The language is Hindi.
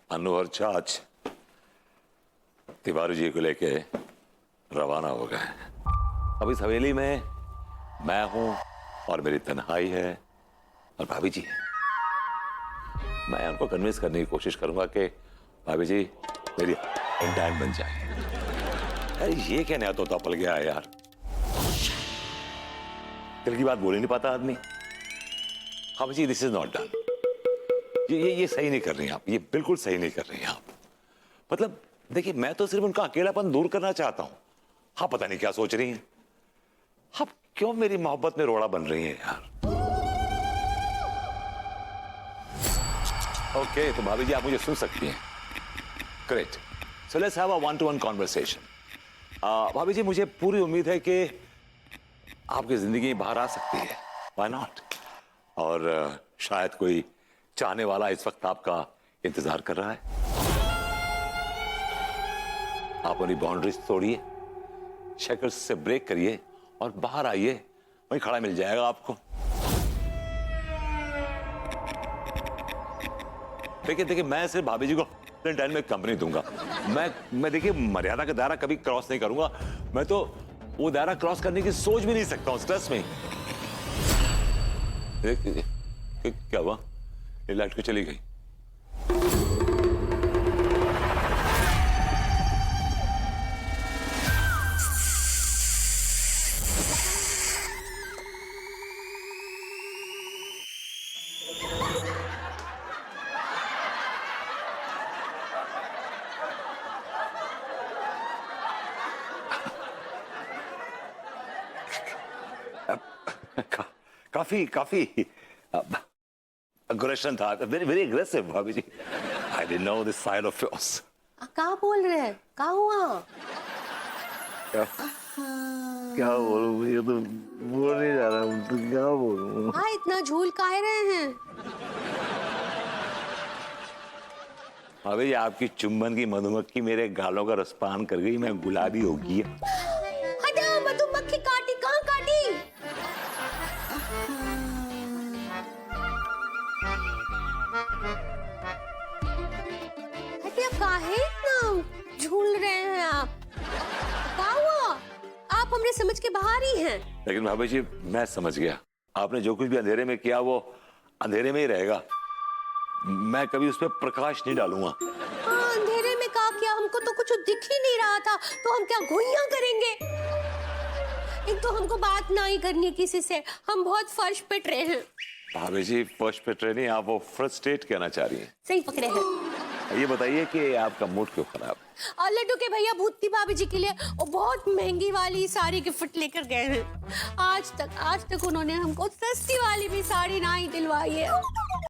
अनु और चाच तिवारी जी को लेके रवाना हो गए। अब इस हवेली में मैं हूं और मेरी तन्हाई है और भाभी जी है। मैं उनको कन्विंस करने की कोशिश करूंगा कि भाभी जी मेरी इंटैन बन जाए। अरे ये क्या नया तोता पल गया है यार, दिल की बात बोल ही नहीं पाता आदमी। भाभी जी दिस इज नॉट डन। ये सही नहीं कर रही आप, ये बिल्कुल सही नहीं कर रही आप। मतलब देखिए, मैं तो सिर्फ उनका अकेलापन दूर करना चाहता हूं। हाँ, पता नहीं क्या सोच रही हैं आप, क्यों मेरी मोहब्बत में रोड़ा बन रही हैं यार। ओके, तो भाभी जी आप मुझे सुन सकती हैं। Great, so let's have a one two one conversation. भाभी जी मुझे पूरी उम्मीद है कि आपकी जिंदगी बाहर आ सकती है, व्हाई नॉट। और शायद कोई चाहने वाला इस वक्त आपका इंतजार कर रहा है। आप अपनी बाउंड्रीज तोड़िए, शेकर्स से ब्रेक करिए और बाहर आइए, वहीं खड़ा मिल जाएगा आपको। देखिए मैं सिर्फ भाभी जी को टाइम में कंपनी दूंगा। मैं देखिए मर्यादा का दायरा कभी क्रॉस नहीं करूंगा। मैं तो वो दायरा क्रॉस करने की सोच भी नहीं सकता हूं स्ट्रेस में। क्या हुआ, ये लाइट क्यों चली गई? काफी अग्रेशन था, very aggressive bhabhi ji. I didn't know this side of yours. क्या बोल रहे हैं, क्या हुआ? क्या बोलूं, मुझे तो बोल नहीं जा रहा हूं, तो क्या बोलूं। हाँ, इतना झूल काहे रहे हैं? भाभी जी आपकी चुंबन की मधुमक्खी मेरे गालों का रसपान कर गई, मैं गुलाबी हो गई। हटा, मधुमक्खी काटी, कहाँ काटी? हटिया, काहे इतना झूल रहे हैं आप? क्या हुआ? आप हमरे समझ के बाहर ही हैं। लेकिन भाभी जी मैं समझ गया, आपने जो कुछ भी अंधेरे में किया वो अंधेरे में ही रहेगा। मैं कभी उस पर प्रकाश नहीं डालूंगा। हाँ, अंधेरे में क्या किया, हमको तो कुछ दिख ही नहीं रहा था, तो हम क्या घुइयां करेंगे? एक तो हमको बात ना ही करनी किसी से, हम बहुत फर्श पे ट्रे हैं। भाभी जी फर्स्ट पे ट्रेनिंग, आप वो फ्रस्ट्रेट कहना चाह रही हैं? सही पकड़े हैं। ये बताइए कि आपका मूड क्यों खराब? और लड्डू के भैया भूतनी भाभी जी के लिए वो बहुत महंगी वाली साड़ी गिफ्ट लेकर गए हैं। आज तक उन्होंने हमको सस्ती वाली भी साड़ी ना ही दिलवाई है।